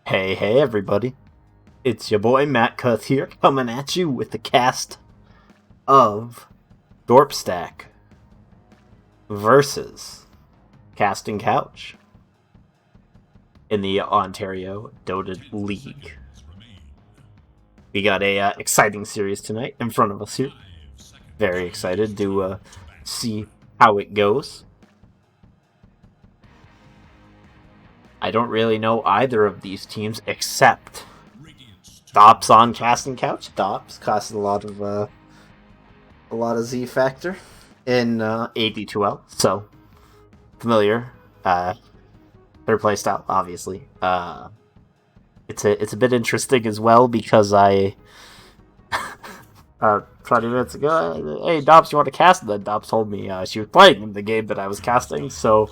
Hey everybody. It's your boy Matcast here, coming at you with the cast of Dorpstack versus Casting Couch in the Ontario Dota League. We got a exciting series tonight in front of us here. Very excited to see how it goes. I don't really know either of these teams except Dops on Casting Couch. Dops costs a lot of Z factor in AD2L, so familiar. Their playstyle, obviously. It's a bit interesting as well because I 20 minutes ago, hey Dops, you want to cast? And then Dops told me she was playing in the game that I was casting, so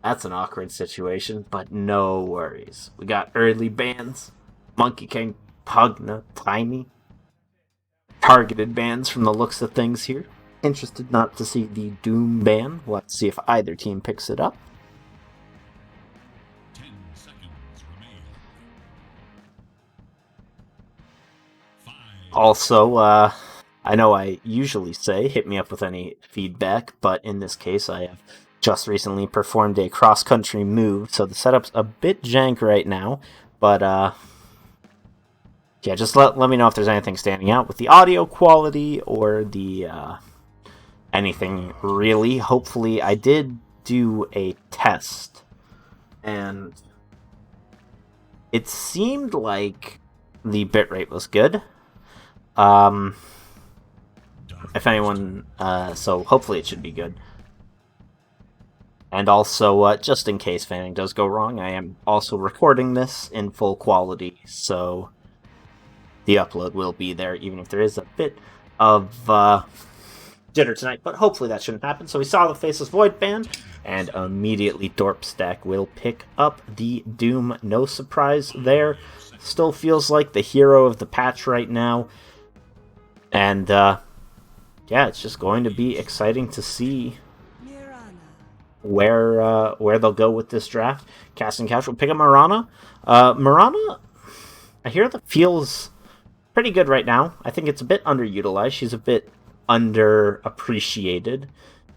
that's an awkward situation, but no worries. We got early bans, Monkey King, Pugna, Tiny, targeted bans from the looks of things here. Interested not to see the Doom ban. Let's see if either team picks it up. Also, I know I usually say hit me up with any feedback, but in this case I have just recently performed a cross-country move, so the setup's a bit jank right now, but yeah, just let me know if there's anything standing out with the audio quality or the anything really. Hopefully, I did do a test, and it seemed like the bitrate was good. If anyone, so hopefully it should be good. And also, just in case anything does go wrong, I am also recording this in full quality, so the upload will be there, even if there is a bit of jitter tonight, but hopefully that shouldn't happen. So we saw the Faceless Void ban, and immediately Dorpstack will pick up the Doom. No surprise there. Still feels like the hero of the patch right now. And, yeah, it's just going to be exciting to see where they'll go with this draft. Casting Couch will pick up Mirana. Mirana, I hear that feels pretty good right now. I think it's a bit underutilized. She's a bit underappreciated.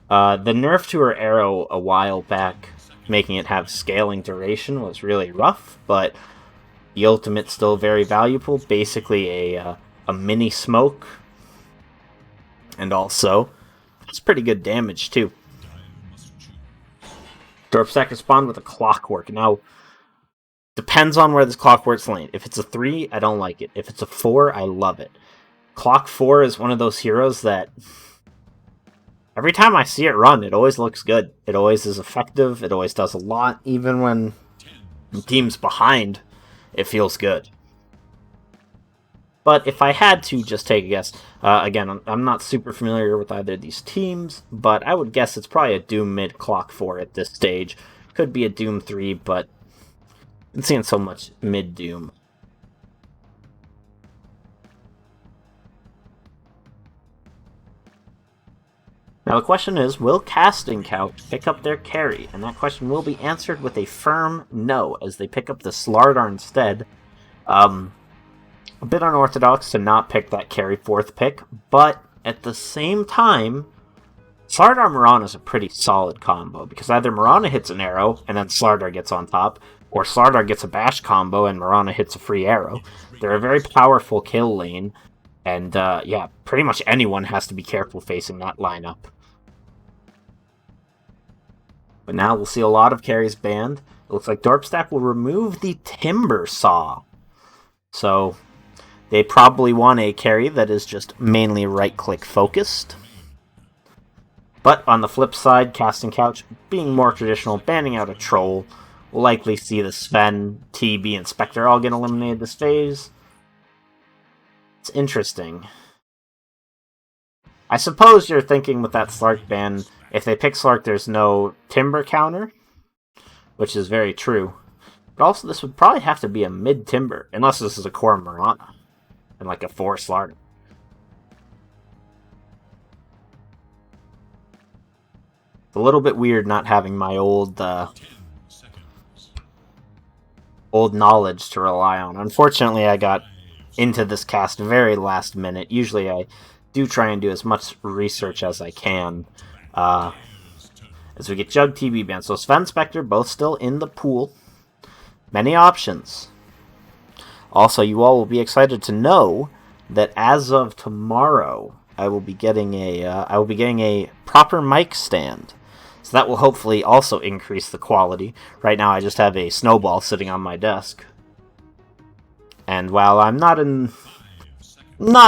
The nerf to her arrow a while back, making it have scaling duration, was really rough, but the ultimate's still very valuable. Basically a mini smoke, and also it's pretty good damage too. Dorpstack respawned with a Clockwork. Now, depends on where this Clockwork's lane. If it's a 3, I don't like it. If it's a 4, I love it. Clock 4 is one of those heroes that every time I see it run, it always looks good. It always is effective. It always does a lot. Even when the team's behind, it feels good. But if I had to just take a guess, again, I'm not super familiar with either of these teams, but I would guess it's probably a Doom mid Clock 4 at this stage. Could be a Doom 3, but I've been seeing so much mid Doom. Now the question is, will Casting Couch pick up their carry? And that question will be answered with a firm no, as they pick up the Slardar instead. A bit unorthodox to not pick that carry 4th pick, but at the same time, Slardar Mirana is a pretty solid combo, because either Mirana hits an arrow and then Slardar gets on top, or Slardar gets a bash combo and Mirana hits a free arrow. They're a very powerful kill lane, and yeah, pretty much anyone has to be careful facing that lineup. But now we'll see a lot of carries banned. It looks like Dorpstack will remove the Timber Saw. So they probably want a carry that is just mainly right-click focused. But on the flip side, Casting Couch, being more traditional, banning out a Troll, will likely see the Sven, TB, and Spectre all get eliminated this phase. It's interesting. I suppose you're thinking with that Slark ban, if they pick Slark, there's no Timber counter, which is very true. But also, this would probably have to be a mid-Timber, unless this is a core Mirana, and like a 4 Slark. It's a little bit weird not having my old old knowledge to rely on. Unfortunately, I got into this cast very last minute. Usually I do try and do as much research as I can. As we get Jug TB banned. So Sven Spectre both still in the pool. Many options. Also, you all will be excited to know that as of tomorrow, I will be getting a proper mic stand. So that will hopefully also increase the quality. Right now, I just have a snowball sitting on my desk. And while I'm not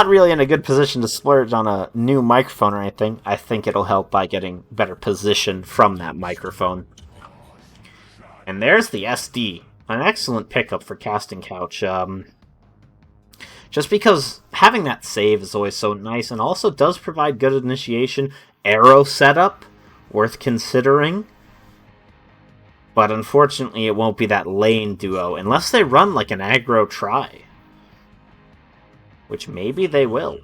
really in a good position to splurge on a new microphone or anything, I think it'll help by getting better position from that microphone. And there's the SD. An excellent pickup for Casting Couch. Just because having that save is always so nice, and also does provide good initiation. Arrow setup, worth considering. But unfortunately, it won't be that lane duo, unless they run like an aggro try. Which maybe they will.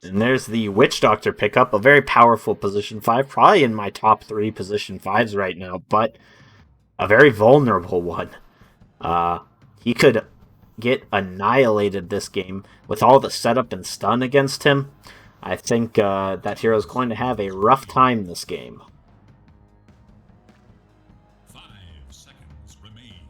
And there's the Witch Doctor pickup, a very powerful position 5, probably in my top 3 position 5s right now, but a very vulnerable one. He could get annihilated this game with all the setup and stun against him. I think that hero's going to have a rough time this game. 5 seconds remain.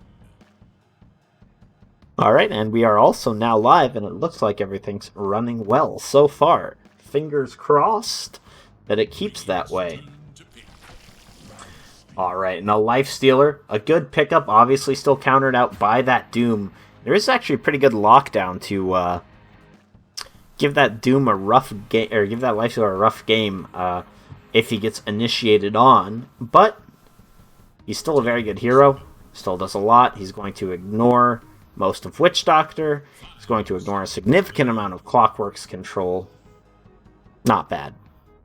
Alright, and we are also now live, and it looks like everything's running well so far. Fingers crossed that it keeps that way. Alright, and a Life Stealer, a good pickup, obviously still countered out by that Doom. There is actually a pretty good lockdown to give that Doom a rough game, or give that Life Stealer a rough game if he gets initiated on, but he's still a very good hero, still does a lot. He's going to ignore most of Witch Doctor. He's going to ignore a significant amount of Clockwork's control. Not bad.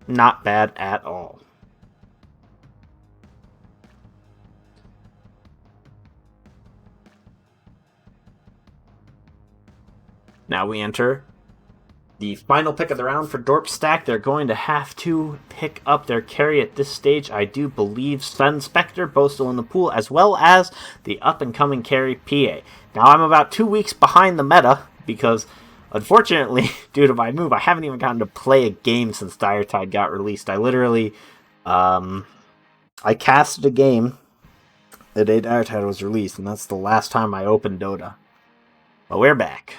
Not bad at all. Now we enter the final pick of the round for Dorpstack. They're going to have to pick up their carry at this stage. I do believe Sven Spectre, both still in the pool, as well as the up-and-coming carry PA. Now I'm about 2 weeks behind the meta, because unfortunately, due to my move, I haven't even gotten to play a game since Dire Tide got released. I literally, I casted a game the day Dire Tide was released, and that's the last time I opened Dota. But we're back.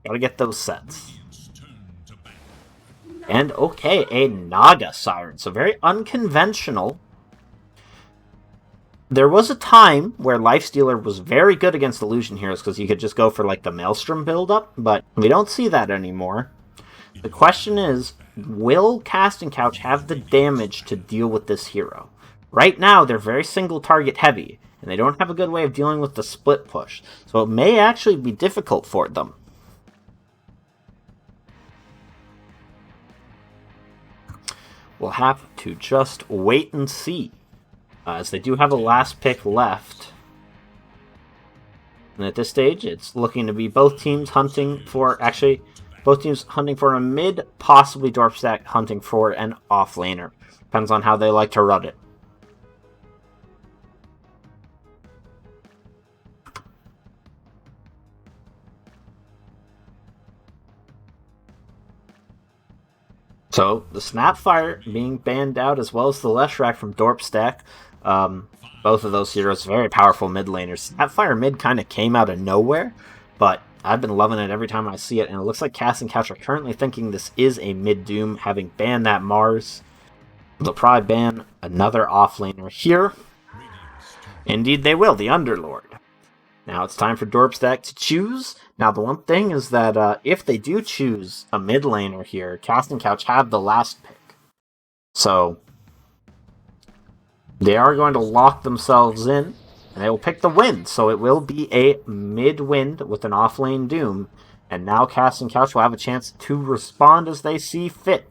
Gotta get those sets. And okay, a Naga Siren. So very unconventional. There was a time where Lifestealer was very good against Illusion Heroes because you could just go for like the Maelstrom build-up, but we don't see that anymore. The question is, will Casting Couch have the damage to deal with this hero? Right now, they're very single target heavy, and they don't have a good way of dealing with the split push, so it may actually be difficult for them. We'll have to just wait and see, as they do have a last pick left. And at this stage, it's looking to be both teams hunting for, both teams hunting for a mid, possibly Dorpstack hunting for an offlaner. Depends on how they like to run it. So, the Snapfire being banned out, as well as the Leshrac from Dorpstack. Both of those heroes, very powerful mid laners. Snapfire mid kind of came out of nowhere, but I've been loving it every time I see it, and it looks like Casting Couch are currently thinking this is a mid Doom, having banned that Mars. They'll probably ban another offlaner here. Indeed they will, the Underlord. Now it's time for Dorpstack to choose. Now the one thing is that if they do choose a mid laner here, Casting Couch have the last pick. So they are going to lock themselves in, and they will pick the Wind. So it will be a mid Wind with an offlane Doom. And now Casting Couch will have a chance to respond as they see fit.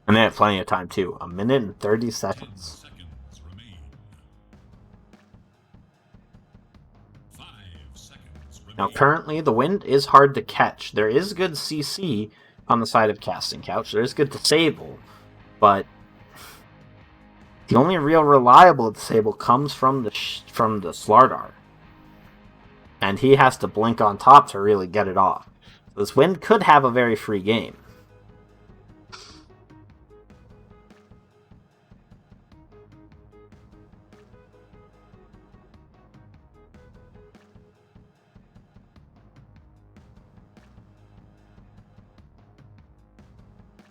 And they have plenty of time too. 1 minute and 30 seconds. 5 seconds Now, currently, the Wind is hard to catch. There is good CC on the side of Casting Couch. There is good Disable, but the only real reliable Disable comes from the Slardar. And he has to blink on top to really get it off. This Wind could have a very free game.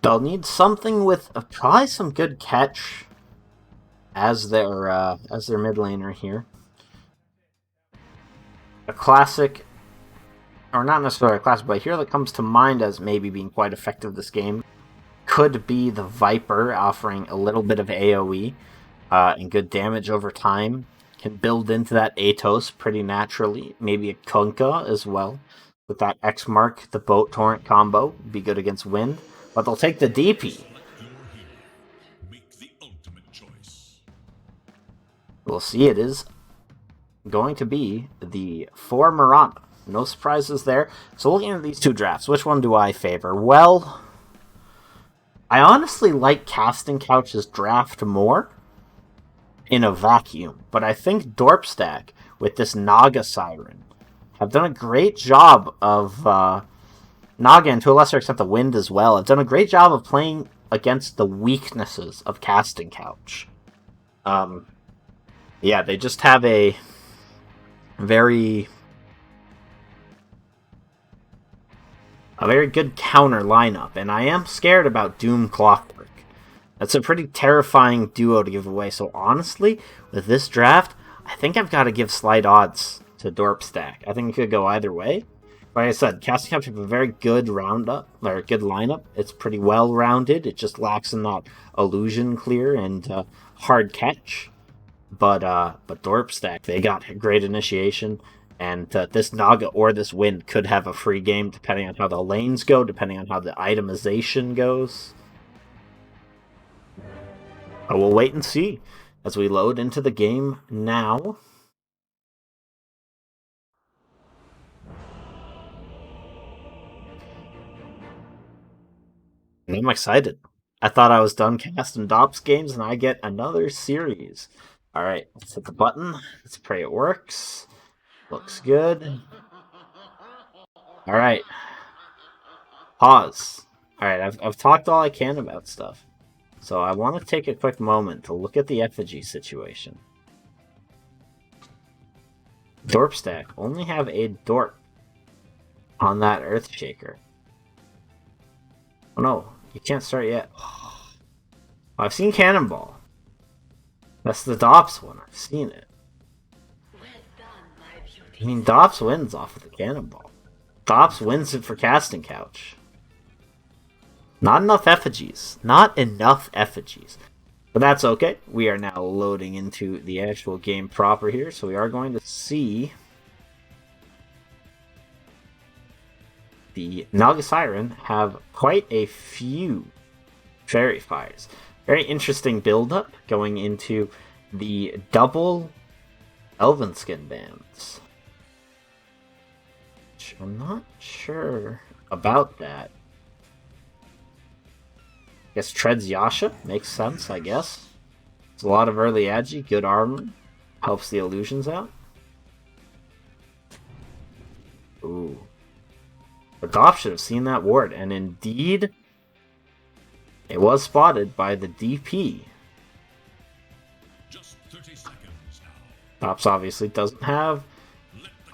They'll need something with probably some good catch as their mid laner here. A classic, or not necessarily a classic, but here that comes to mind as maybe being quite effective this game could be the Viper, offering a little bit of AoE and good damage over time. Can build into that Atos pretty naturally. Maybe a Kunkka as well. With that X Mark, the Boat Torrent combo, be good against Wind. But they'll take the DP. We'll see, it is going to be the 4 Miranda. No surprises there. So looking at these two drafts, which one do I favor? Well, I honestly like Casting Couch's draft more in a vacuum, but I think Dorpstack, with this Naga Siren, have done a great job of... Naga, and to a lesser extent the Wind as well, have done a great job of playing against the weaknesses of Casting Couch. Yeah, they just have a very good counter lineup, and I am scared about Doom Clockwork. That's a pretty terrifying duo to give away, so honestly, with this draft, I think I've got to give slight odds to Dorpstack. I think it could go either way. Like I said, Casting Couch have a very good roundup, or a good lineup. It's pretty well rounded. It just lacks in that illusion clear and hard catch. But Dorpstack, they got great initiation, and this Naga or this Wind could have a free game depending on how the lanes go, depending on how the itemization goes. But we'll wait and see as we load into the game now. And I'm excited. I thought I was done casting Dops games, and I get another series. Alright, let's hit the button. Let's pray it works. Looks good. Alright. Pause. Alright, I've talked all I can about stuff. So I want to take a quick moment to look at the effigy situation. Dorpstack only have a Dorp on that Earthshaker. Oh no, you can't start yet. Oh, I've seen Cannonball. That's the Dops one. I've seen it. I mean, Dops wins off of the Cannonball. Dops wins it for Casting Couch. Not enough effigies. Not enough effigies. But that's okay. We are now loading into the actual game proper here, so we are going to see the Naga Siren have quite a few Fairy Fires. Very interesting build-up going into the double Elven Skin bands. Which I'm not sure about that. I guess Treads Yasha makes sense, I guess. It's a lot of early agi, good armor, helps the illusions out. Ooh. But Goff should have seen that ward, and indeed, it was spotted by the DP. Just 30 seconds now. Dops obviously doesn't have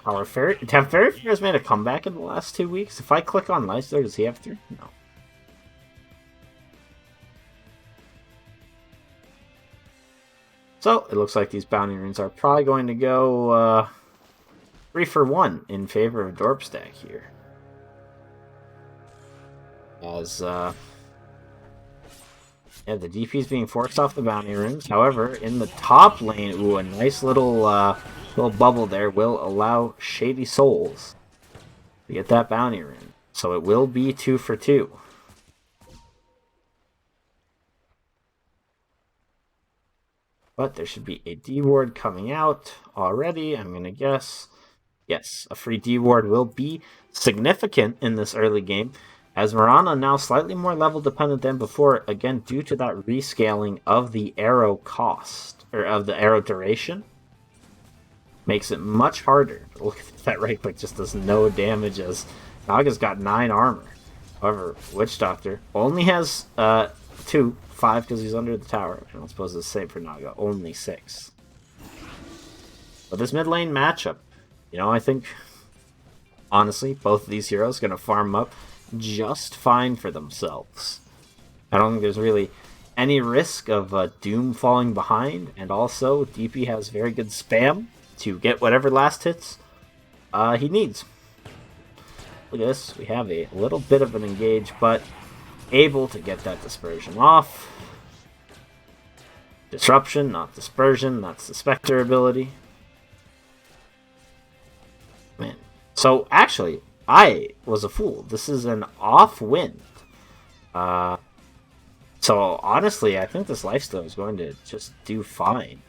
our Fairy. Have Fairy Fairs made a comeback in the last 2 weeks? If I click on Leicester, does he have 3? No. So, it looks like these bounty runes are probably going to go 3 for 1 in favor of Dorpstack here. As, yeah, the DP is being forced off the bounty runes. However, in the top lane, ooh, a nice little bubble there will allow Shady Souls to get that bounty rune. So it will be 2 for 2. But there should be a D ward coming out already, I'm going to guess. Yes, a free D ward will be significant in this early game, as Mirana now slightly more level dependent than before, again due to that rescaling of the arrow cost, or of the arrow duration. Makes it much harder. Look at that right click, just does no damage as Naga's got 9 armor. However, Witch Doctor only has 2, 5 because he's under the tower. I don't suppose it's the same for Naga, only 6. But this mid lane matchup, I think, honestly, both of these heroes are going to farm up just fine for themselves. I don't think there's really any risk of Doom falling behind, and also DP has very good spam to get whatever last hits he needs. Look at this, we have a little bit of an engage, but able to get that dispersion off. Disruption, not dispersion, that's the Spectre ability. Man, so actually, I was a fool. This is an off wind. So honestly, I think this lifesteal is going to just do fine.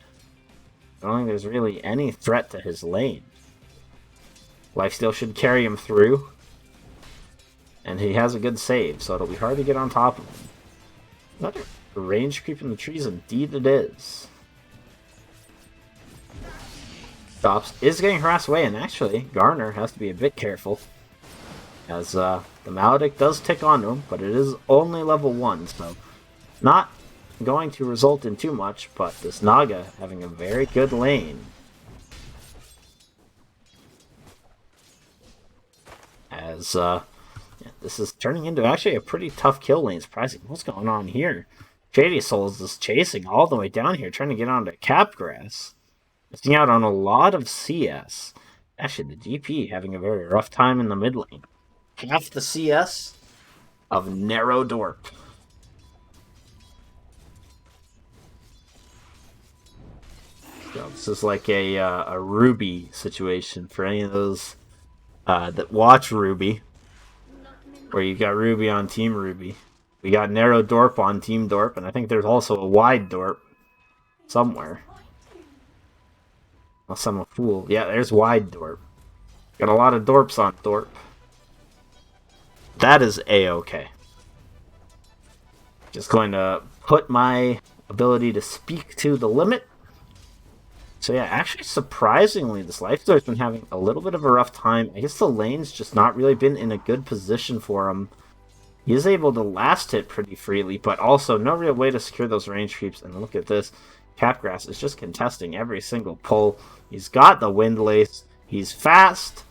I don't think there's really any threat to his lane. Lifesteal should carry him through. And he has a good save, so it'll be hard to get on top of him. Another range creep in the trees, indeed it is. Dops is getting harassed away, and actually, Garner has to be a bit careful. As the Maledict does tick onto him, but it is only level 1, so not going to result in too much, but this Naga having a very good lane. As this is turning into actually a pretty tough kill lane, surprising. What's going on here? Shady Souls is chasing all the way down here, trying to get onto Capgrass. Missing out on a lot of CS. Actually, the DP having a very rough time in the mid lane. Half the CS of Narrow Dorp. So this is like a Ruby situation for any of those that watch Ruby. Where you got Ruby on Team Ruby. We got Narrow Dorp on Team Dorp, and I think there's also a Wide Dorp somewhere. Unless I'm a fool. Yeah, there's Wide Dorp. Got a lot of Dorps on Dorp. That is A-okay. Just going to put my ability to speak to the limit. So yeah, actually surprisingly, this Lifestealer's been having a little bit of a rough time. I guess the lane's just not really been in a good position for him. He is able to last hit pretty freely, but also no real way to secure those range creeps. And look at this. Capgrass is just contesting every single pull. He's got the Wind Lace. He's fast.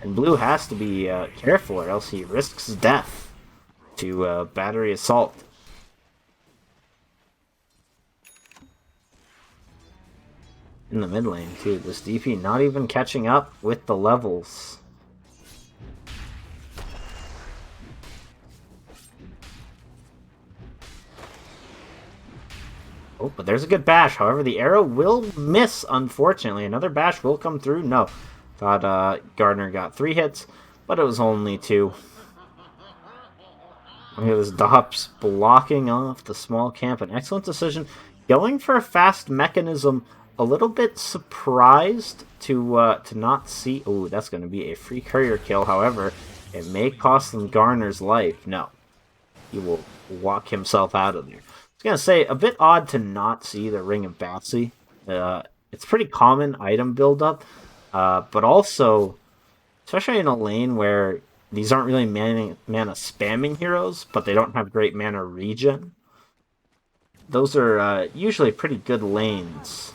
And Blue has to be careful or else he risks death to Battery Assault. In the mid lane too, this DP not even catching up with the levels. Oh, but there's a good bash. However, the arrow will miss, unfortunately. Another bash will come through. No. Thought Gardner got 3 hits, but it was only 2. Look at this Dops blocking off the small camp. An excellent decision. Going for a fast mechanism. A little bit surprised to not see... Ooh, that's going to be a free courier kill. However, it may cost them Garner's life. No. He will walk himself out of there. I was going to say, a bit odd to not see the Ring of Batsy. It's pretty common item buildup. But also, especially in a lane where these aren't really mana spamming heroes, but they don't have great mana regen. Those are usually pretty good lanes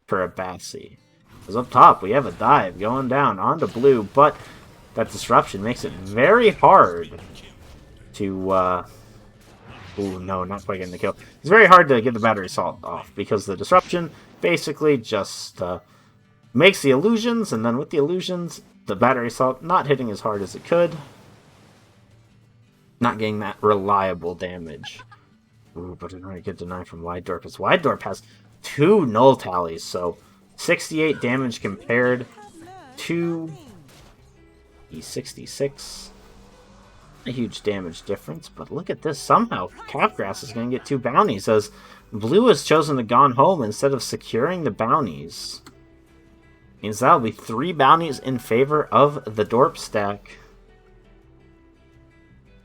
for a Batsy. Because up top, we have a dive going down onto Blue, but that disruption makes it very hard to... Ooh, no, not quite getting the kill. It's very hard to get the Battery Assault off, because the disruption basically just makes the illusions, and then with the illusions, the Battery Assault not hitting as hard as it could. Not getting that reliable damage. Ooh, but I get denied from Wide Dorp, as Wide Dorp has 2 null tallies, so 68 damage compared to the 66. A huge damage difference, but look at this. Somehow, Capgrass is going to get 2 bounties, as Blue has chosen to gone home instead of securing the bounties. Means that'll be 3 bounties in favor of the Dorpstack.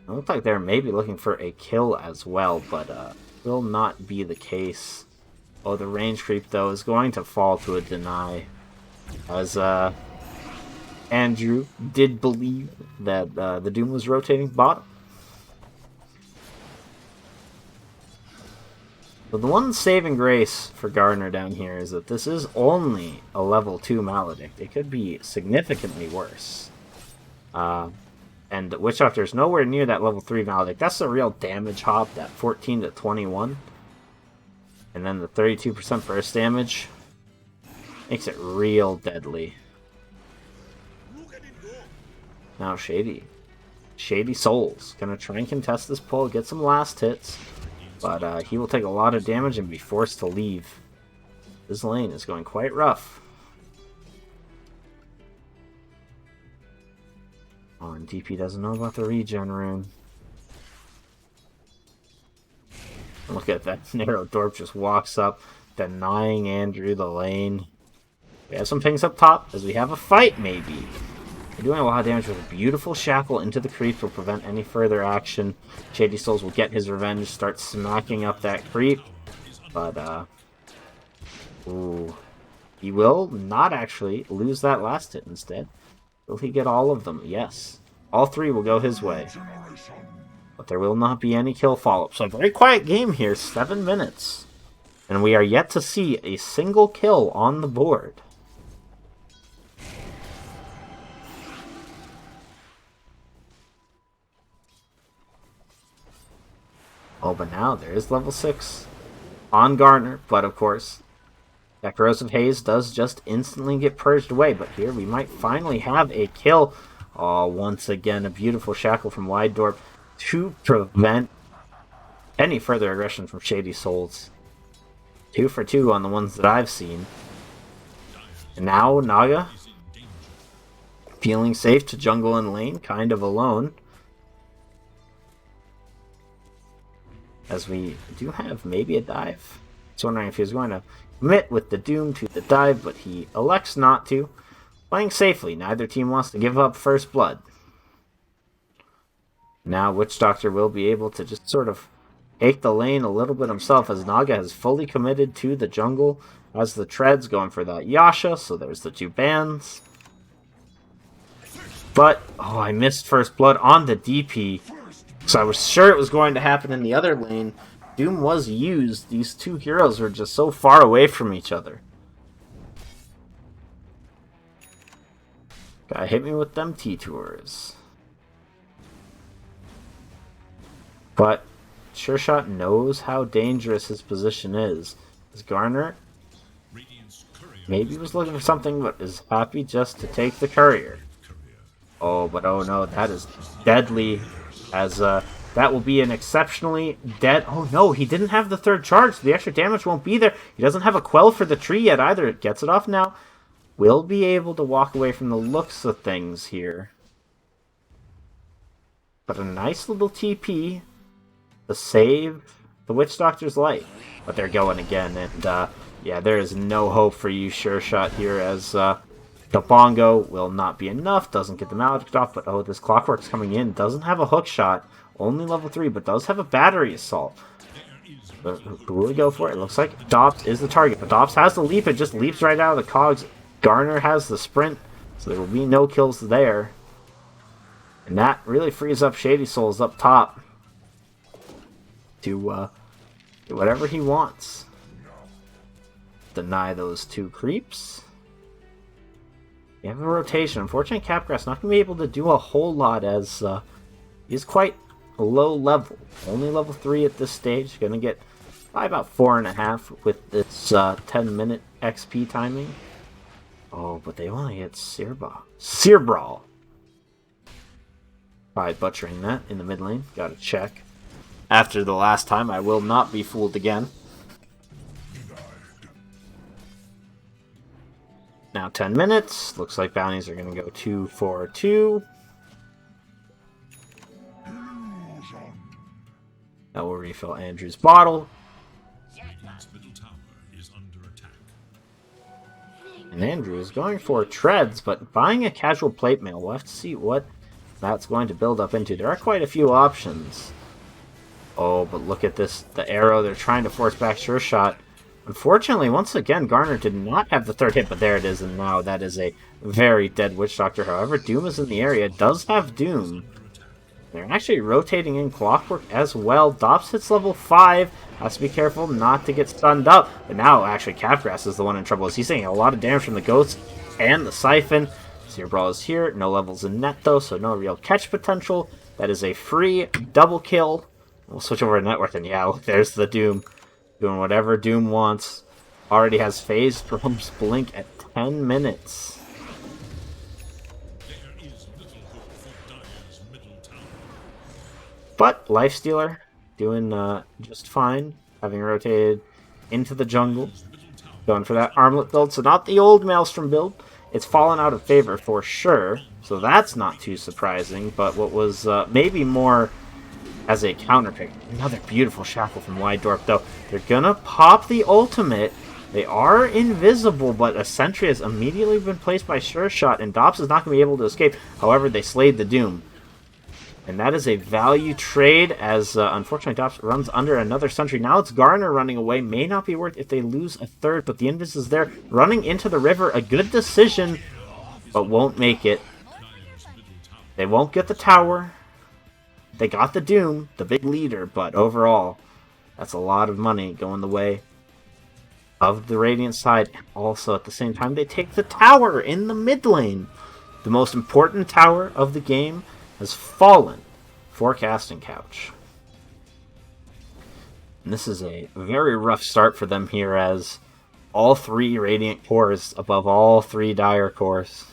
It looked like they're maybe looking for a kill as well, but will not be the case. Oh, the range creep, though, is going to fall to a deny. As Andrew did believe that the Doom was rotating bottom. But the one saving grace for Gardner down here is that this is only a level 2 Maledict. It could be significantly worse. And Witch Doctor is nowhere near that level 3 Maledict. That's the real damage hop, that 14 to 21. And then the 32% burst damage makes it real deadly. Now Shady. Shady Souls. Gonna try and contest this pull, get some last hits. But he will take a lot of damage and be forced to leave. This lane is going quite rough. Oh, and DP doesn't know about the regen rune. Look at that. Narrow Dorp just walks up, denying Andrew the lane. We have some pings up top, as we have a fight, maybe. We're doing a lot of damage with a beautiful shackle into the creep will prevent any further action. Shady Souls will get his revenge, start smacking up that creep. But, ooh. He will not actually lose that last hit instead. Will he get all of them? Yes. All 3 will go his way. But there will not be any kill follow-up. So a very quiet game here, 7 minutes. And we are yet to see a single kill on the board. Oh, but now there is level 6 on Gardner, but of course, that Corrosive Haze does just instantly get purged away. But here we might finally have a kill. Oh, once again, a beautiful shackle from Wide Dorp to prevent any further aggression from Shady Souls. 2 for 2 on the ones that I've seen. And now Naga, feeling safe to jungle and lane, kind of alone. As we do have maybe a dive. I was wondering if he was going to commit with the Doom to the dive, but he elects not to. Playing safely, neither team wants to give up first blood. Now Witch Doctor will be able to just sort of take the lane a little bit himself, as Naga has fully committed to the jungle. As the Treads going for that Yasha, so there's the 2 bans. But, oh, I missed first blood on the DP. So I was sure it was going to happen in the other lane. Doom was used. These 2 heroes were just so far away from each other. Guy hit me with them T-Tours. But SureShot knows how dangerous his position is. As Garner maybe was looking for something, but is happy just to take the courier. Oh, but oh no, that is deadly. As that will be an exceptionally dead... Oh no, he didn't have the 3rd charge, so the extra damage won't be there. He doesn't have a quell for the tree yet either. It gets it off now. Will be able to walk away from the looks of things here. But a nice little TP to save the Witch Doctor's life. But they're going again, and yeah, there is no hope for you, SureShot, here, as the Bongo will not be enough, doesn't get the Maledict off, but oh, this Clockwork's coming in, doesn't have a hook shot, only level 3, but does have a battery assault. But who will we go for? It looks like Dops is the target, but Dops has the leap, it just leaps right out of the cogs. Garner has the sprint, so there will be no kills there. And that really frees up Shady Souls up top to do whatever he wants. Deny those 2 creeps. You have a rotation. Unfortunately, Capgrass not going to be able to do a whole lot, as he's quite low level. Only level 3 at this stage. Going to get by about 4.5 with this 10-minute XP timing. Oh, but they only get Seer Brawl. By butchering that in the mid lane. Gotta check. After the last time, I will not be fooled again. Now 10 minutes. Looks like bounties are going to go 2 for 2. That will refill Andrew's bottle. And Andrew is going for treads, but buying a casual plate mail. We'll have to see what that's going to build up into. There are quite a few options. Oh, but look at this. The arrow. They're trying to force back Sure Shot. Unfortunately, once again, Garner did not have the third hit, but there it is, and now that is a very dead Witch Doctor. However, Doom is in the area. Does have Doom. They're actually rotating in Clockwork as well. Dops hits level 5. Has to be careful not to get stunned up. But now, actually, Capgrass is the one in trouble, as he's taking a lot of damage from the Ghost and the Siphon. Seer Brawl is here. No levels in net, though, so no real catch potential. That is a free double kill. We'll switch over to Networth, and yeah, look, there's the Doom. Doing whatever Doom wants. Already has phased Drum's Blink at 10 minutes. But Lifestealer doing just fine, having rotated into the jungle. Going for that armlet build, so not the old Maelstrom build. It's fallen out of favor for sure, so that's not too surprising. But what was maybe more as a counterpick, another beautiful Shackle from Wydorp, though. They're gonna pop the ultimate. They are invisible, but a sentry has immediately been placed by Sure Shot, and Dops is not going to be able to escape. However, they slayed the Doom. And that is a value trade, as unfortunately Dops runs under another sentry. Now it's Garner running away. May not be worth if they lose a third, but the Invis is there. Running into the river, a good decision, but won't make it. They won't get the tower. They got the Doom, the big leader, but overall, that's a lot of money going the way of the Radiant side. Also, at the same time, they take the tower in the mid lane. The most important tower of the game has fallen for Casting Couch. And this is a very rough start for them here, as all 3 Radiant cores above all 3 Dire cores.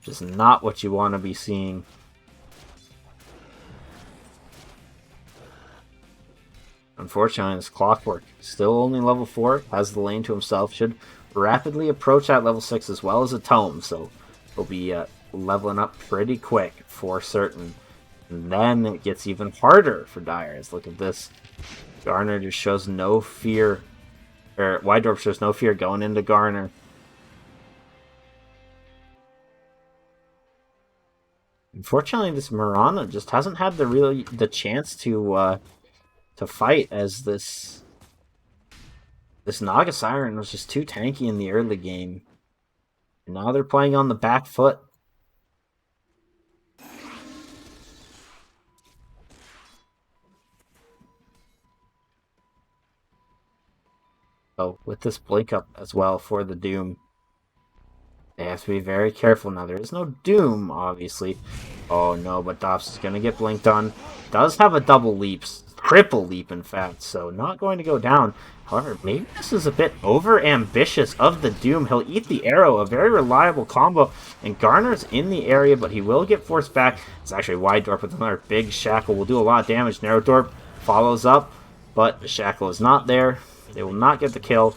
Just not what you want to be seeing. Unfortunately, this Clockwork, still only level 4, has the lane to himself, should rapidly approach that level 6 as well as a Tome, so he'll be leveling up pretty quick for certain. And then it gets even harder for Dyers. Look at this. Garner just shows no fear, or Wydorp shows no fear going into Garner. Unfortunately, this Mirana just hasn't had the chance to fight, as this Naga Siren was just too tanky in the early game. And now they're playing on the back foot. So with this blink up as well for the Doom, they have to be very careful now. There is no Doom, obviously. Oh no, but Dops is going to get blinked on. Does have a double leap. Triple leap, in fact, so not going to go down. However, maybe this is a bit over-ambitious of the Doom. He'll eat the arrow, a very reliable combo, and Garner's in the area, but he will get forced back. It's actually Wydorp with another big Shackle. Will do a lot of damage. Narrowdorp follows up, but the Shackle is not there. They will not get the kill.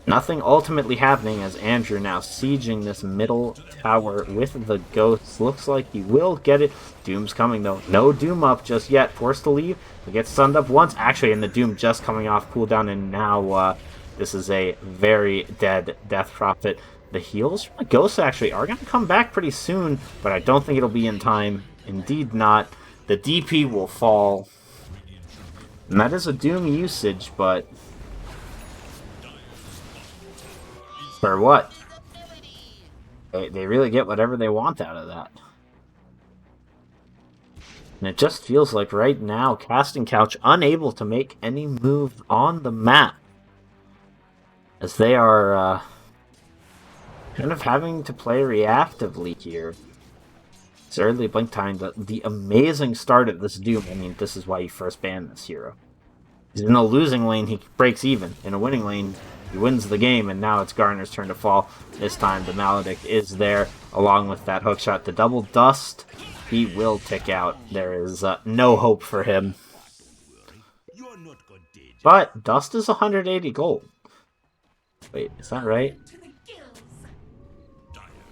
Nothing ultimately happening, as Andrew now sieging this middle tower with the Ghosts. Looks like he will get it. Doom's coming, though. No Doom up just yet. Forced to leave. He gets stunned up once. Actually, and the Doom just coming off cooldown, and now this is a very dead Death Prophet. The heals from the Ghosts actually are going to come back pretty soon, but I don't think it'll be in time. Indeed not. The DP will fall. And that is a Doom usage, but for what? They really get whatever they want out of that. And it just feels like right now, Casting Couch unable to make any move on the map, as they are kind of having to play reactively here. It's early blink time, but the amazing start of this Doom, I mean, this is why you first banned this hero. In a losing lane, he breaks even. In a winning lane, he wins the game, and now it's Garner's turn to fall. This time, the Maledict is there, along with that hookshot. The double dust, he will tick out. There is no hope for him. But dust is 180 gold. Wait, is that right?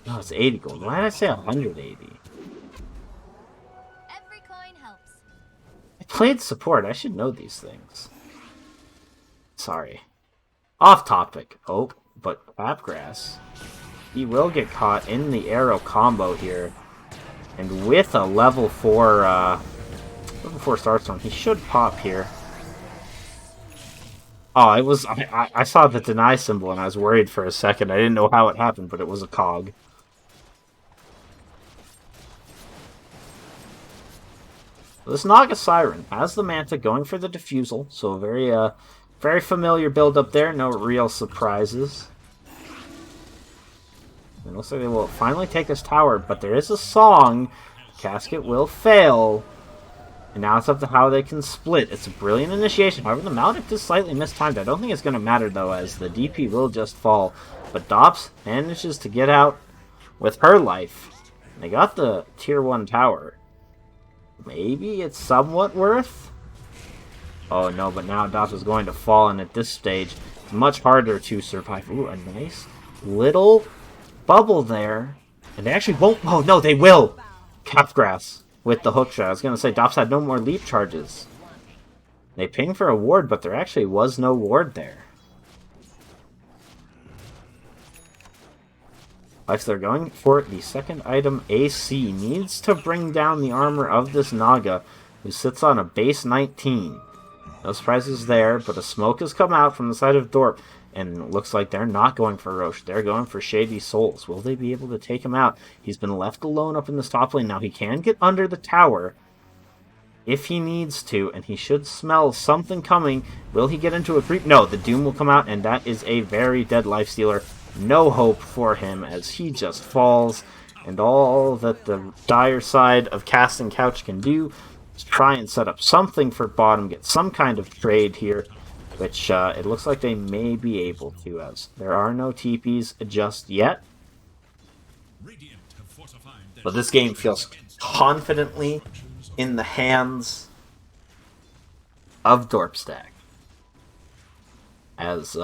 No, it's 80 gold. Why did I say 180? I played support. I should know these things. Sorry. Off topic. Oh, but Papgrass, he will get caught in the arrow combo here. And with a level 4 Starstorm, he should pop here. Oh, I saw the deny symbol and I was worried for a second. I didn't know how it happened, but it was a cog. This Naga Siren has the Manta going for the Diffusal, so a very familiar build up there, no real surprises. It looks like they will finally take this tower, but there is a song. Casket will fail. And now it's up to how they can split. It's a brilliant initiation. However, the Maledict is slightly mistimed. I don't think it's going to matter, though, as the DP will just fall. But Dops manages to get out with her life. They got the Tier 1 tower. Maybe it's somewhat worth? Oh, no, but now Dops is going to fall, and at this stage, it's much harder to survive. Ooh, a nice little bubble there. And they actually won't... Oh, no, they will! Capgrass with the hook shot. I was going to say, Dops had no more leap charges. They pinged for a ward, but there actually was no ward there. If they're going for the second item, AC needs to bring down the armor of this Naga, who sits on a base 19. No surprises there, but a smoke has come out from the side of Dorp, and it looks like they're not going for Roche. They're going for Shady Souls. Will they be able to take him out? He's been left alone up in this top lane. Now he can get under the tower if he needs to, and he should smell something coming. Will he get into a creep? No, the Doom will come out, and that is a very dead lifestealer. No hope for him as he just falls, and all that the dire side of Casting Couch can do is try and set up something for bottom, get some kind of trade here, which it looks like they may be able to, as there are no TPs just yet. But this game feels confidently in the hands of Dorpstack, as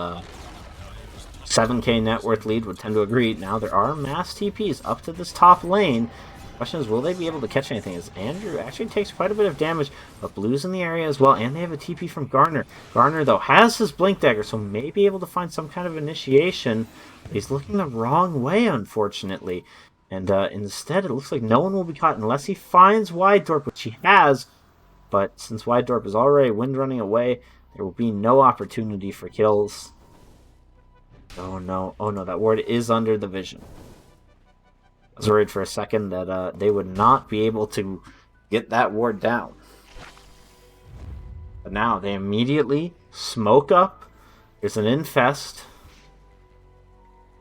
7k net worth lead would tend to agree. Now there are mass TPs up to this top lane. Question is, will they be able to catch anything? As Andrew actually takes quite a bit of damage, but Blue's in the area as well, and they have a TP from Garner. Garner, though, has his Blink Dagger, so may be able to find some kind of initiation. He's looking the wrong way, unfortunately. And instead, it looks like no one will be caught unless he finds Wide Dorp, which he has. But since Wide Dorp is already wind running away, there will be no opportunity for kills. Oh no, that ward is under the vision. I was worried for a second that they would not be able to get that ward down. But now they immediately smoke up. There's an infest.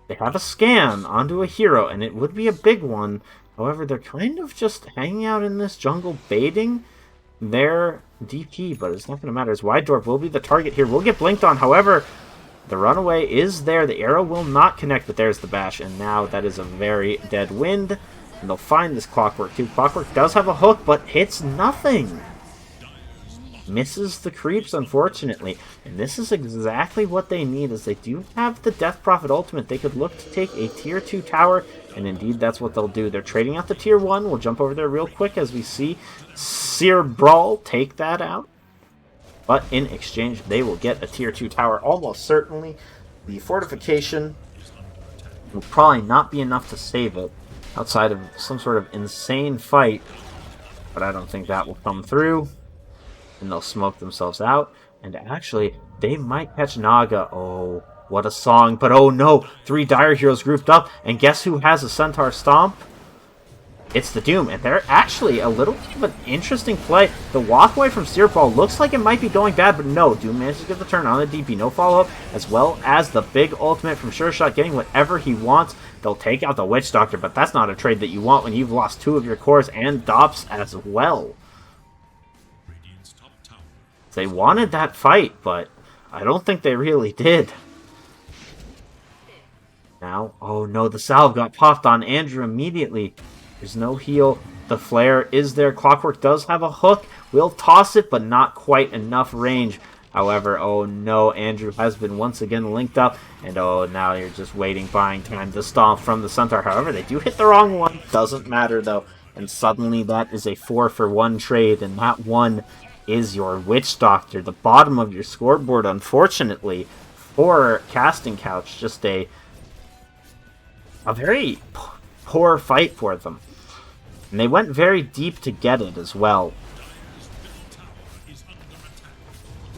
They have a scan onto a hero, and it would be a big one. However, they're kind of just hanging out in this jungle, baiting their DP, but it's not going to matter, as Wide Dwarf will be the target here. Will get blinked on, however, the runaway is there. The arrow will not connect, but there's the bash, and now that is a very dead wind. And they'll find this Clockwork too. Clockwork does have a hook, but hits nothing. Misses the creeps, unfortunately. And this is exactly what they need, as they do have the Death Prophet ultimate. They could look to take a tier 2 tower, and indeed that's what they'll do. They're trading out the tier 1. We'll jump over there real quick as we see Seer Brawl take that out. But in exchange, they will get a tier 2 tower almost certainly. The fortification will probably not be enough to save it outside of some sort of insane fight. But I don't think that will come through. And they'll smoke themselves out. And actually, they might catch Naga. Oh, what a song. But oh no, 3 Dire Heroes grouped up. And guess who has a Centaur Stomp? It's the Doom, and they're actually a little bit of an interesting play. The walkway from Steerball looks like it might be going bad, but no, Doom manages to get the turn on the DP. No follow-up, as well as the big ultimate from Sure Shot, getting whatever he wants. They'll take out the Witch Doctor, but that's not a trade that you want when you've lost 2 of your cores and Dops as well. They wanted that fight, but I don't think they really did. Now, oh no, the salve got popped on Andrew immediately. There's no heal. The flare is there. Clockwork does have a hook. Will toss it, but not quite enough range. However, oh no, Andrew has been once again linked up. And oh, now you're just waiting, buying time to stomp from the Centaur. However, they do hit the wrong one. Doesn't matter, though. And suddenly that is a 4-for-1 trade. And that one is your Witch Doctor. The bottom of your scoreboard, unfortunately, for Casting Couch. Just a very poor fight for them. And they went very deep to get it as well.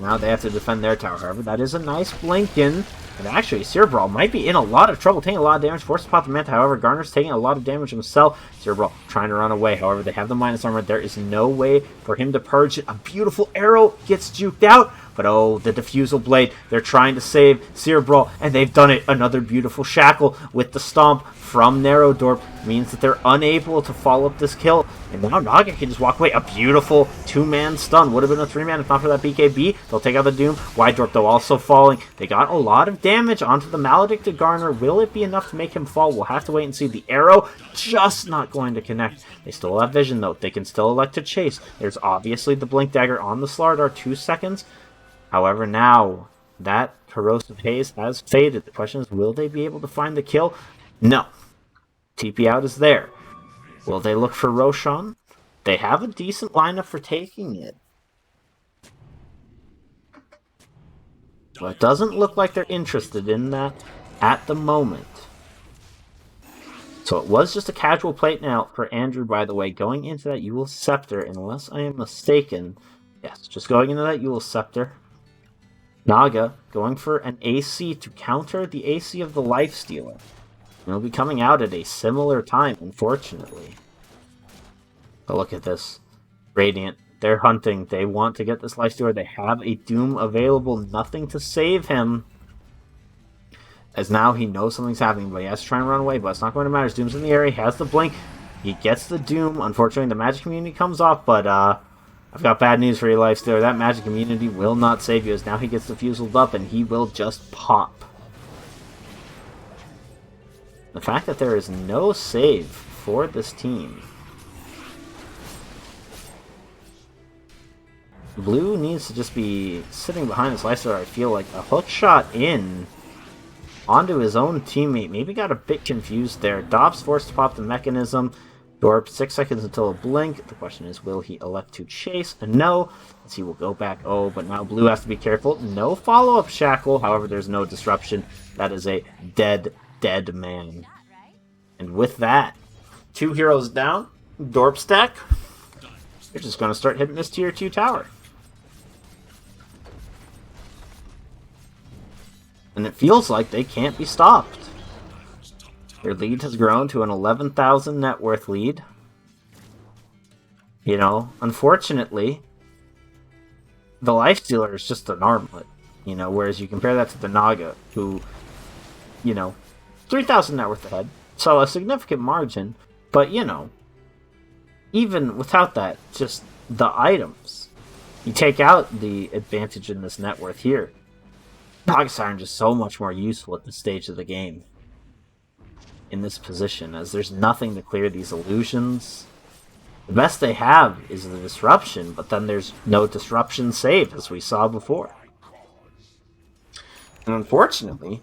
Now they have to defend their tower, however. That is a nice blink in. And actually, Cerebral might be in a lot of trouble, taking a lot of damage, forced to pop the Manta. However, Garner's taking a lot of damage himself. Cerebral trying to run away. However, they have the minus armor. There is no way for him to purge it. A beautiful arrow gets juked out. But oh, the Diffusal Blade. They're trying to save Cerebral, and they've done it. Another beautiful shackle with the stomp from Narrow Dorp means that they're unable to follow up this kill. And now Naga can just walk away. A beautiful 2-man stun. Would have been a 3-man if not for that BKB. They'll take out the Doom. Wide Dorp, though, also falling. They got a lot of damage onto the Maledicted Garner. Will it be enough to make him fall? We'll have to wait and see. The arrow just not going to connect. They still have vision, though. They can still elect to chase. There's obviously the Blink Dagger on the Slardar. 2 seconds. However, now that Corrosive Haze has faded. The question is, will they be able to find the kill? No. TP out is there. Will they look for Roshan? They have a decent lineup for taking it. But it doesn't look like they're interested in that at the moment. So it was just a casual plate now for Andrew, by the way. Going into that Eul Scepter, unless I am mistaken. Yes, just going into that Eul Scepter. Naga going for an AC to counter the AC of the Lifestealer. It'll be coming out at a similar time, unfortunately. But look at this. Radiant. They're hunting. They want to get this Lifestealer. They have a Doom available. Nothing to save him. As now he knows something's happening, but he has to try and run away. But it's not going to matter. His Doom's in the area. He has the Blink. He gets the Doom. Unfortunately, the Magic Immunity comes off, but I've got bad news for you, Lifestealer. That Magic Immunity will not save you, as now he gets diffuseled up and he will just pop. The fact that there is no save for this team. Blue needs to just be sitting behind his Lifestealer, I feel like. A hook shot in onto his own teammate. Maybe got a bit confused there. Dobbs forced to pop the mechanism. Dorp, 6 seconds until a blink. The question is, will he elect to chase? No, as he will go back. Oh, but now Blue has to be careful. No follow-up shackle. However, there's no disruption. That is a dead man. And with that, 2 heroes down. Dorpstack. They're just going to start hitting this tier 2 tower. And it feels like they can't be stopped. Their lead has grown to an 11,000 net worth lead. You know, unfortunately, the Lifestealer is just an armlet. You know, whereas you compare that to the Naga, who, you know, 3,000 net worth ahead. So a significant margin. But, you know, even without that, just the items. You take out the advantage in this net worth here. Naga Siren just so much more useful at this stage of the game. In this position, as there's nothing to clear these illusions. The best they have is the disruption, but then there's no disruption saved, as we saw before. And unfortunately,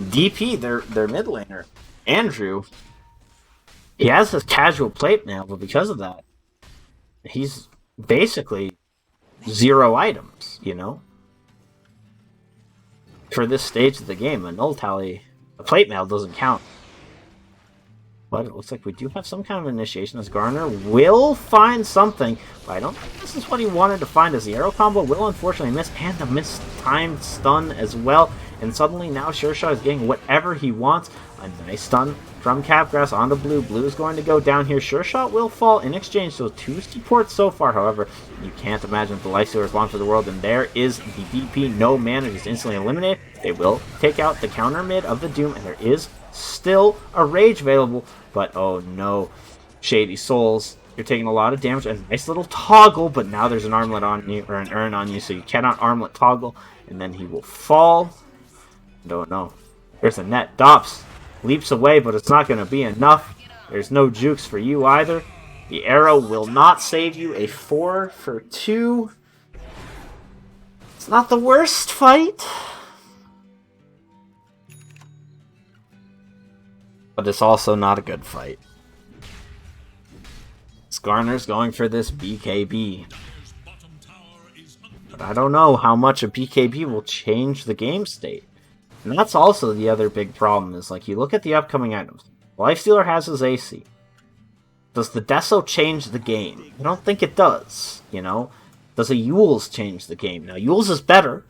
DP, their mid laner, Andrew, he has his casual plate now, but because of that, he's basically 0 items, you know? For this stage of the game, a null tally, a plate mail doesn't count. But it looks like we do have some kind of initiation, as Garner will find something. But I don't think this is what he wanted to find, as the arrow combo will unfortunately miss, and the mistimed stun as well. And suddenly now Shershot is getting whatever he wants. A nice stun from Capgrass onto Blue. Blue is going to go down here. Shershot will fall in exchange, so 2 supports so far. However, you can't imagine the Lifestealer is long for the world, and there is the DP. No mana, just instantly eliminated. They will take out the counter mid of the Doom, and there is still a Rage available. But oh no, Shady Souls, you're taking a lot of damage. A nice little toggle, but now there's an armlet on you, or an urn on you, so you cannot armlet toggle. And then he will fall. Don't know. There's a net. Dops leaps away, but it's not going to be enough. There's no jukes for you either. The arrow will not save you. A 4 for 2. It's not the worst fight, but it's also not a good fight. Skarner's going for this BKB. But I don't know how much a BKB will change the game state. And that's also the other big problem, is like, you look at the upcoming items. Lifestealer has his AC. Does the Deso change the game? I don't think it does, you know? Does a Yules change the game? Now, Yules is better.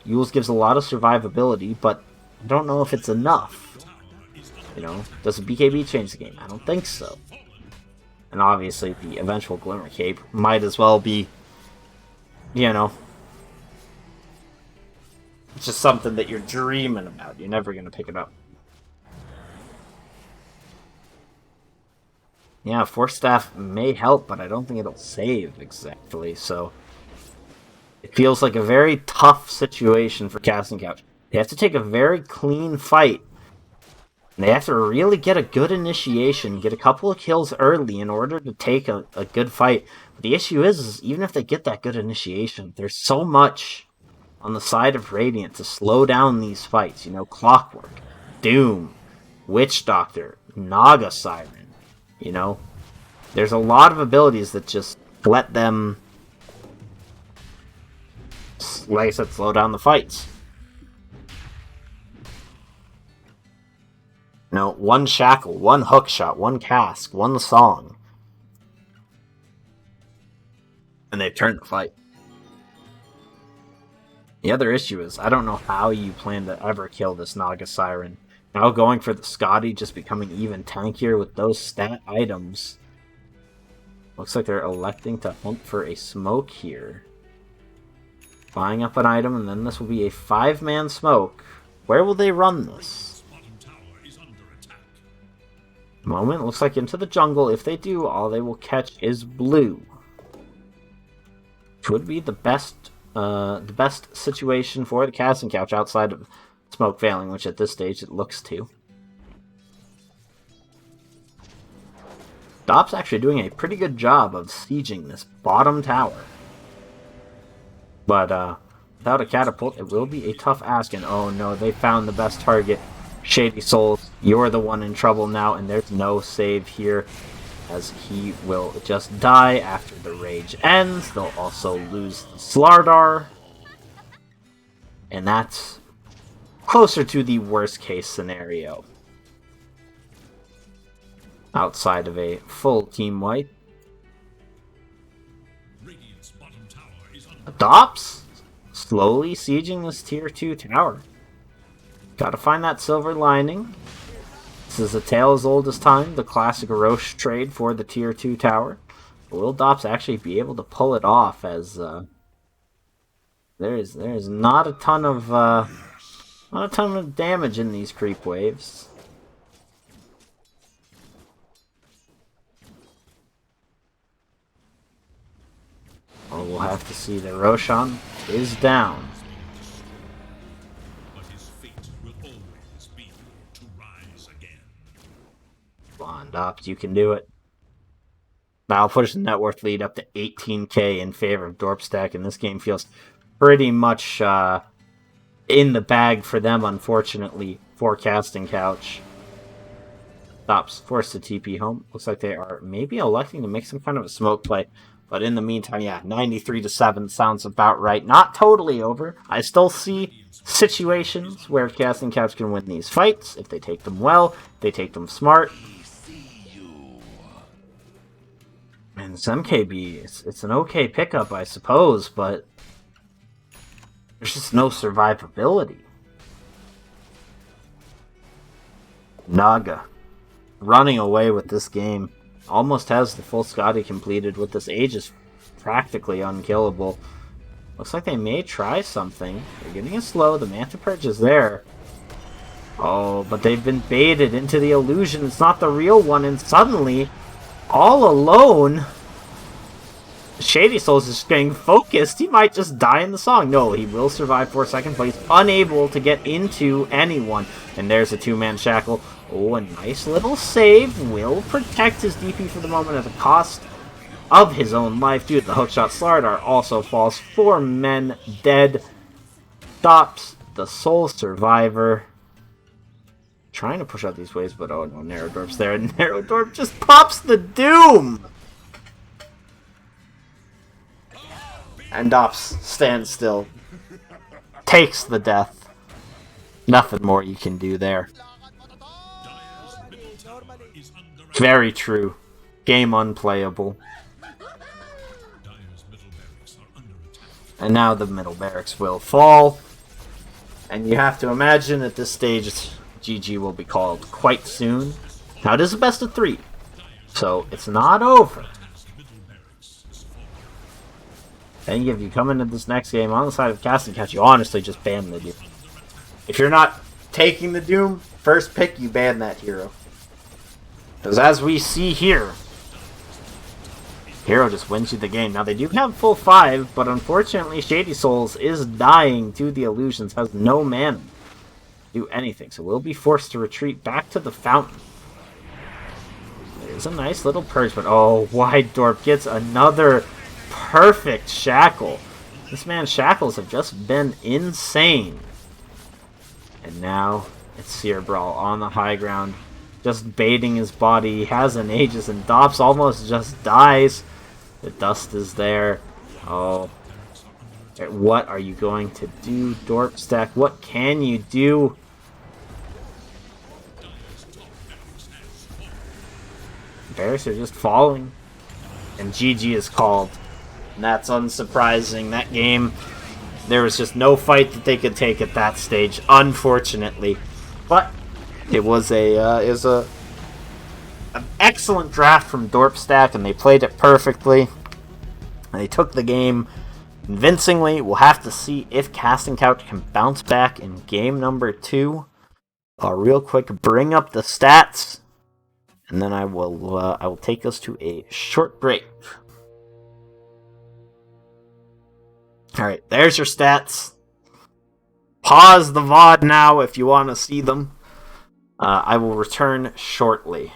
Yules gives a lot of survivability, but I don't know if it's enough. You know? Does a BKB change the game? I don't think so. And obviously, the eventual Glimmer Cape might as well be, you know, it's just something that you're dreaming about. You're never going to pick it up. Yeah, Force Staff may help, but I don't think it'll save exactly, so it feels like a very tough situation for Casting Couch. They have to take a very clean fight. And they have to really get a good initiation, get a couple of kills early in order to take a good fight. But the issue is even if they get that good initiation, there's so much on the side of Radiant to slow down these fights. You know, Clockwork, Doom, Witch Doctor, Naga Siren. You know, there's a lot of abilities that just let them, like I said, slow down the fights. You know, one Shackle, one Hook Shot, one Cask, one Song. And they've turned the fight. The other issue is, I don't know how you plan to ever kill this Naga Siren. Now going for the Scotty, just becoming even tankier with those stat items. Looks like they're electing to hunt for a smoke here. Buying up an item, and then this will be a 5-man smoke. Where will they run this? Moment, looks like into the jungle. If they do, all they will catch is blue. Which would be the best situation for the Casting Couch outside of smoke failing, which at this stage it looks to. Dop's actually doing a pretty good job of sieging this bottom tower. But without a catapult, it will be a tough ask. And oh no, they found the best target. Shady Souls, you're the one in trouble now, and there's no save here, as he will just die after the rage ends. They'll also lose the Slardar. And that's closer to the worst case scenario. Outside of a full team wipe. Adopts slowly sieging this tier 2 tower. Gotta find that silver lining. This is a tale as old as time, the classic Roche trade for the tier 2 tower. Will Dops actually be able to pull it off, as there's not a ton of damage in these creep waves. Oh, we'll have to see. The Roshan is down. But his fate will always be to rise again. Come on, Dops, you can do it. Now I'll push the net worth lead up to 18k in favor of Dorpstack, and this game feels pretty much in the bag for them, unfortunately, for Casting Couch. Dops forced to TP home. Looks like they are maybe electing to make some kind of a smoke play. But in the meantime, yeah, 93-7 sounds about right. Not totally over. I still see situations where Casting Couch can win these fights if they take them well, if they take them smart. And this MKB, it's an okay pickup, I suppose, but there's just no survivability. Naga running away with this game. Almost has the full Scotty completed with this. Age is practically unkillable. Looks like they may try something. They're getting it slow. The Manta Purge is there. Oh, but they've been baited into the illusion. It's not the real one, and suddenly, all alone, Shady Souls is getting focused. He might just die in the song. No, he will survive for a second, but he's unable to get into anyone. And there's a 2-man shackle. Oh, a nice little save. Will protect his DP for the moment at the cost of his own life. Dude, the hookshot Slardar also falls. 4 men dead. Stops the sole survivor. Trying to push out these waves, but oh no, Narrow Dwarf's there. And Narrow Dwarf just pops the Doom! And Dops stands still. Takes the death. Nothing more you can do there. Very true. Game unplayable. And now the middle barracks will fall. And you have to imagine at this stage GG will be called quite soon. Now it is a best of 3. So it's not over. And if you come into this next game on the side of casting couch, you honestly just ban the Doom. If you're not taking the Doom, first pick, you ban that hero. Because as we see here, hero just wins you the game. Now they do have full 5, but unfortunately Shady Souls is dying to the illusions, has no mana to do anything. So we'll be forced to retreat back to the fountain. There's a nice little purge, but oh, Wide Dorp gets another perfect shackle. This man's shackles have just been insane. And now it's Seer Brawl on the high ground, just baiting his body. He has an Aegis, and Dops almost just dies. The dust is there. Oh. What are you going to do, Dorpstack? What can you do? Bears are just falling. And GG is called. And that's unsurprising. That game, there was just no fight that they could take at that stage, unfortunately. But it was an excellent draft from Dorpstack, and they played it perfectly. And they took the game convincingly. We'll have to see if Casting Couch can bounce back in game number 2. I'll real quick bring up the stats, and then I will take us to a short break. Alright, there's your stats. Pause the VOD now if you want to see them. I will return shortly.